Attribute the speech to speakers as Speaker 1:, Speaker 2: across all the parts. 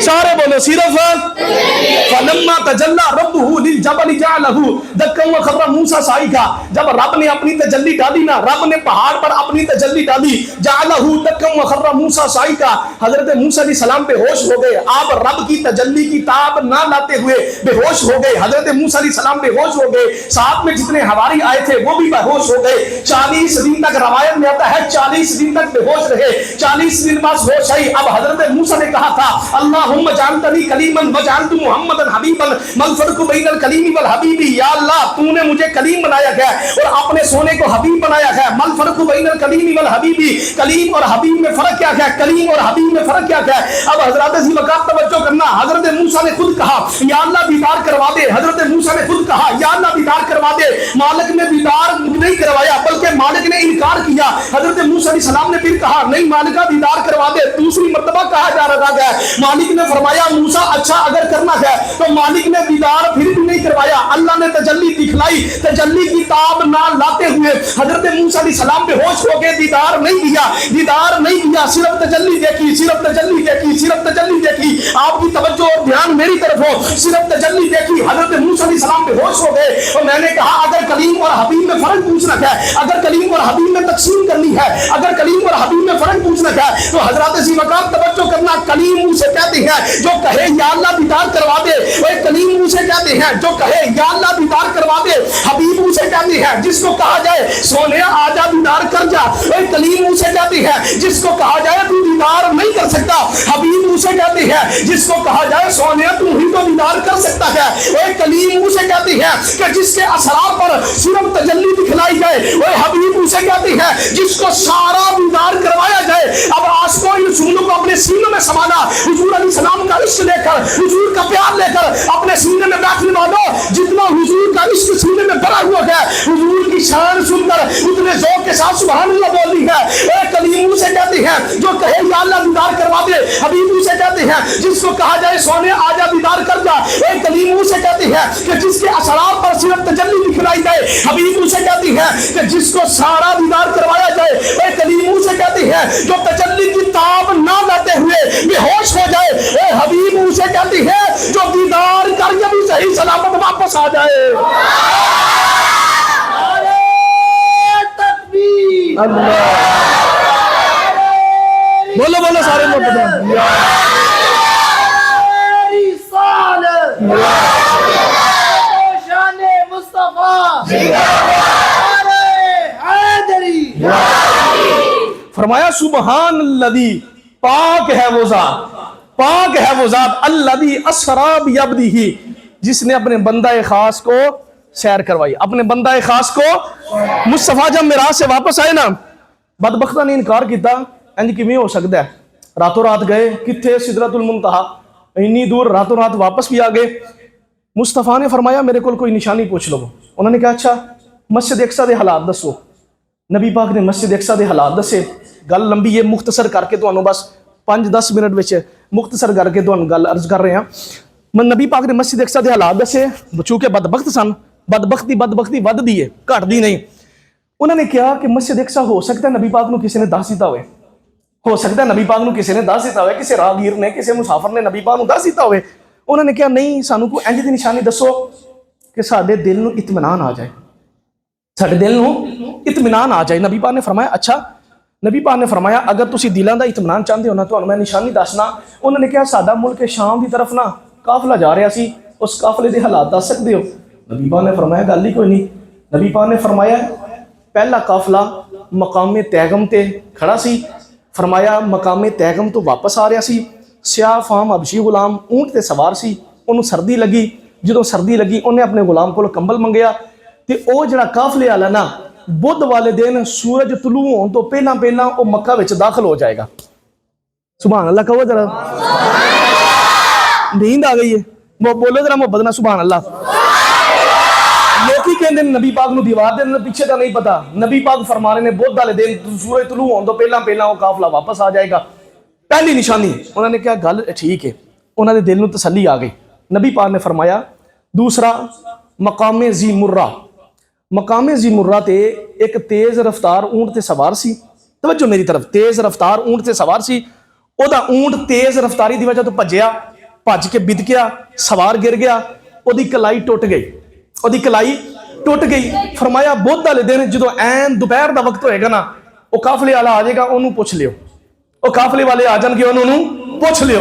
Speaker 1: سارے بولو صرف فلما تجلی ربہ للجبل جعلہ دکا وخر موسیٰ صعیقا. جب رب نے اپنی تجلی ڈالی نا، رب نے پہاڑ پر اپنی تجلی ڈالی، جعلہ دکا وخر موسیٰ صعیقا، حضرت موسیٰ علیہ السلام بے ہوش ہو گئے. آپ رب کی تجلی کی تاب نہ لاتے ہوئے بے ہوش ہو گئے. حضرت موسیٰ علیہ السلام بے ہوش ہو گئے، ساتھ میں جتنے حواری آئے تھے وہ بھی بے ہوش ہو گئے. 40 دن تک روایت میں آتا ہے 40 دن تک بے ہوش رہے. 40 دن بعد ہوش آئی. اب حضرت موسیٰ نے کہا تھا اللہم جعلتنی کلیما وجعلت محمدا حبیبا ما الفرق بین الکلیم والحبیب. یا اللہ تو نے مجھے کلیم بنایا گیا اور اپنے سونے کو حبیب بنایا گیا. ما الفرق بین الکلیم والحبیب، کلیم اور حبیب میں فرق کیا ہے؟ کلیم اور حبیب میں فرق کیا ہے؟ اب حضرات ذی وقار توجہ کرنا. حضرت موسیٰ نے خود کہا یا اللہ دیدار کروا دے. حضرت موسیٰ نے خود کہا یا اللہ دیدار کروا دے. مالک نے دیدار نہیں کروایا بلکہ مالک نے انکار کیا. حضرت موسیٰ علیہ السلام نے پھر کہا نہیں مالکہ دیدار کروا دے. دوسری مرتبہ کہا جا رہا ہے. مالک نے فرمایا موسیٰ اچھا اگر کرنا ہے تو مالک نے دیدار پھر بھی نہیں کروایا. اللہ نے تجلی دکھلائی، تجلی کی تاب نہ لاتے ہوئے حضرت موسیٰ علیہ السلام بے ہوش ہو گئے. دیدار نہیں دیا، دیدار نہیں دیا، صرف تجلی دیکھی، صرف تجلی دیکھی، صرف تجلی دیکھی. آپ کی توجہ اور دھیان میری طرف ہو. صرف تجلی دیکھی، حضرت موسیٰ علیہ السلام بے ہوش ہو گئے. اور میں نے کہا اگر کلیم اور حبیب میں فرق پوچھنا ہے، اگر کلیم اور حبیب میں تقسیم کرنی ہے، اگر کلیم اور حبیب میں فرق پوچھنا ہے تو حضرات ذی وقار توجہ کرنا. کلیم اسے کہتے ہیں جو کہے یا اللہ دیدار کروا دے. وہ کلیم اسے کہتے ہیں جو کہے یا اللہ دیدار کروا دے. حبیب اسے کہتے ہیں جس کو کہا جائے سونے آجا دیدار کر جا. وہ کلیم اسے کہتے ہیں جس کو کہا جائے تو دیدار نہیں کر سکتا. حبیب اسے کہتے ہیں جس کو کہا جائے سونے تو ہی تو دیدار کر سکتا ہے. وہ کلیم اسے کہتے ہیں کہ جس کے اثرات پر صرف تجلی دکھلائی جائے. وہ حبیب اسے کہتے ہیں جس کو سارا دیدار کروایا جائے. اب عاشقوں ان سنوں کو اپنے سینوں میں سمانا. حضور علیہ السلام کا عشق لے کر، حضور کا پیار لے کر اپنے سینے میں بیٹھنے والوں، جتنا حضور کا عشق سینے میں بھرا ہوا ہے حضور کی شان سن کر اتنے ذوق کے ساتھ سبحان اللہ بولنی ہے. اے کلیم اسے کہتے ہیں جو کہے یا اللہ دیدار کروا دے. حبیب اسے کہتے ہیں جس کو کہا جائے سونے آجا دیدار کر جا. اے کلیم اسے کہتے ہیں کہ جس کے اثرات پر صرف تجلی دکھلائی جائے. حبیب اسے کہتی ہے کہ جس کو سارا دیدار کروایا جائے. اے کلیم اسے کہتی ہے جو تجلی کی تاب نہ لاتے ہوئے بے ہوش ہو جائے. اے حبیب اسے کہتی ہے جو دیدار کر کے بھی صحیح سلامت واپس آ جائے. اللہ بولو بولو سارے لوگ فرمایا سبحان الذی، پاک ہے وہ ذات، پاک ہے وہ ذات الذی اسری بعبدہ، جس نے اپنے بندہ خاص کو سیر کروائی. اپنے بندہ خاص کو مصطفیٰ جب معراج سے واپس آئے نا، بدبختہ نے انکار کیتا. انج کیویں ہو سکتا ہے؟ راتوں رات گئے کتھے سدرۃ المنتہا، اتنی دور راتوں رات واپس بھی آ گئے. مصطفیٰ نے فرمایا میرے کو کوئی نشانی پوچھ لو. انہوں نے کہا اچھا مسجد اقصی دے حالات دسو. نبی پاک نے مسجد اقصی دے حالات دسے. گل لمبی ہے، مختصر کر کے تانوں بس 5-10 منٹ وچ مختصر کر کے تانوں گل عرض کر رہے ہیں. نبی پاک نے مسجد اقصی دے حالات دسے. چونکہ بدبخت سن، بدبختی ود دی ہے، گھٹ دی نہیں. انہوں نے کہا کہ مسجد اقصی ہو سکتا ہے نبی پاک نو کسی نے دس دیتا ہوئے، ہو سکتا ہے نبی پاک نو کسی نے دس دیتا ہوئے، کسی راہگیر نے، کسی مسافر نے نبی پاک نو دس دیتا ہوئے. انہوں نے کہا نہیں، سانو کوئی انج دی نشانی دسو کہ ساڈے دل نو اطمینان آ جائے، ساڈے دل نو اطمینان آ جائے. نبی پاک نے فرمایا اچھا. نبی پاک نے فرمایا اگر تسی دلاں دا اطمینان چاہتے ہو نا تو میں نشانی دسنا. انہوں نے کہا ساڈا ملک شام دی طرف نا قافلہ جا رہا سی، اس قافلے دے حالات دس سکتے ہو؟ نبی پاک نے فرمایا گل ہی کوئی نہیں. نبی پاک نے فرمایا پہلا قافلہ مقام تیغم تے کھڑا سی. فرمایا مقام تیغم تو واپس آ رہا سی. سیاہ فام حبشی غلام اونٹ تے سوار سی. انہوں سردی لگی. جدوں سردی لگی انہیں اپنے غلام کو کمبل منگیا تے او جڑا قافلے والا نا بدھ والے دن سورج طلوع ہون تو پہلا وہ مکہ وچ داخل ہو جائے گا. سبحان اللہ کہو ذرا، نیند آ گئی ہے؟ وہ بولو ذرا محبت نہ سبحان اللہ. لوکی کہندے نبی پاک نو دیوار دے پیچھے دا نہیں پتا. نبی پاک فرما رہے نے بدھ والے دن سورج طلوع ہون تو پہلا وہ قافلہ واپس آ جائے گا. پہلی نشانی. انہوں نے کہا گل ٹھیک ہے. انہوں نے دل نو تسلی آ گئی. نبی پاک نے فرمایا دوسرا مقام ذی مرہ. مقام ذی مرہ تے ایک تیز رفتار اونٹ تے سوار سی. توجہ میری طرف، تیز رفتار اونٹ تے سوار سی. ਉਹਦਾ ਊਂਟ ਤੇਜ਼ ਰਫ਼ਤਾਰੀ ਦੀ ਵਜ੍ਹਾ ਤੋਂ ਭੱਜਿਆ, ਭੱਜ ਕੇ ਵਿਦ ਗਿਆ, ਸਵਾਰ ਗਿਰ ਗਿਆ, ਉਹਦੀ ਕਲਾਈ ਟੁੱਟ ਗਈ, ਉਹਦੀ ਕਲਾਈ ਟੁੱਟ ਗਈ। ਫਰਮਾਇਆ ਬੁੱਧ ਵਾਲੇ ਦਿਨ ਜਦੋਂ ਐਨ ਦੁਪਹਿਰ ਦਾ ਵਕਤ ਹੋਏਗਾ ਨਾ, ਉਹ ਕਾਫਲੇ ਵਾਲਾ ਆ ਜਾਏਗਾ, ਉਹਨੂੰ ਪੁੱਛ ਲਿਓ, ਉਹ ਕਾਫਲੇ ਵਾਲੇ ਆ ਜਾਣਗੇ, ਉਹਨੂੰ ਪੁੱਛ ਲਿਓ।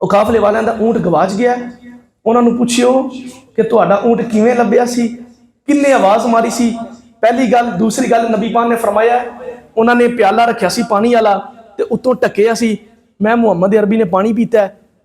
Speaker 1: ਉਹ ਕਾਫਲੇ ਵਾਲਿਆਂ ਦਾ ਊਂਟ ਗਵਾਚ ਗਿਆ, ਉਹਨਾਂ ਨੂੰ ਪੁੱਛਿਓ ਕਿ ਤੁਹਾਡਾ ਊਂਟ ਕਿਵੇਂ ਲੱਭਿਆ ਸੀ, ਕਿੰਨੇ ਆਵਾਜ਼ ਮਾਰੀ ਸੀ, ਪਹਿਲੀ ਗੱਲ। ਦੂਸਰੀ ਗੱਲ ਨਬੀ ਪਾਕ ਨੇ ਫਰਮਾਇਆ ਉਹਨਾਂ ਨੇ ਪਿਆਲਾ ਰੱਖਿਆ ਸੀ ਪਾਣੀ ਵਾਲਾ ਤੇ ਉੱਤੋਂ ਢੱਕਿਆ ਸੀ, ਮੈਂ ਮੁਹੰਮਦ ਅਰਬੀ ਨੇ ਪਾਣੀ ਪੀਤਾ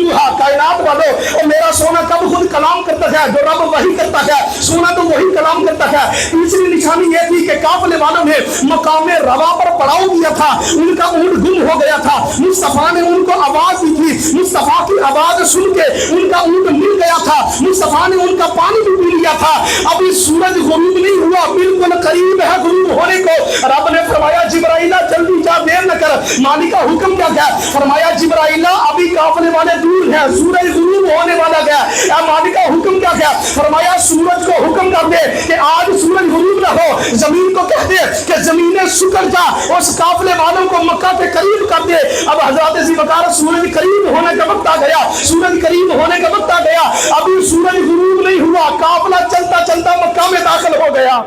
Speaker 1: یوحا، کائنات والو اور میرا سونا کب خود کلام کرتا ہے؟ جو رب وحی کرتا ہے، سونا تو وہی کلام کرتا ہے۔ تیسری نشانی یہ تھی کہ قافلے والوں نے مقام روا پر پڑاؤ دیا تھا، ان کا اونٹ گم ہو گیا تھا، مصطفیٰ نے ان کو آواز دی تھی، مصطفیٰ کی آواز سن کے ان کا اونٹ مل گیا تھا، مصطفیٰ نے ان کا پانی بھی پی لیا تھا۔ ابھی سورج غروب نہیں ہوا، بالکل قریب ہے غروب ہونے کو۔ رب نے فرمایا جبرائیل جلدی جا، دیر نہ کر۔ مالک کا حکم کیا گیا؟ فرمایا جبرائیل ابھی قافلے والے دور ہیں، سورج غروب ہونے والا گیا۔ اے مالک کا حکم کیا گیا؟ فرمایا سورج کو حکم کر دے کہ آج سورج غروب نہ ہو، زمین کو کہہ دے کہ زمینیں سکڑ جا، اس قافلے والوں کو مکہ کے قریب کر دے۔ اب حضرات ذوالفقار سورج قریب ہونے کا وقت آ گیا، سورج قریب ہونے کا وقت آ گیا، ابھی سورج غروب نہیں ہوا، قافلہ چلتا چلتا مکہ میں داخل ہو گیا۔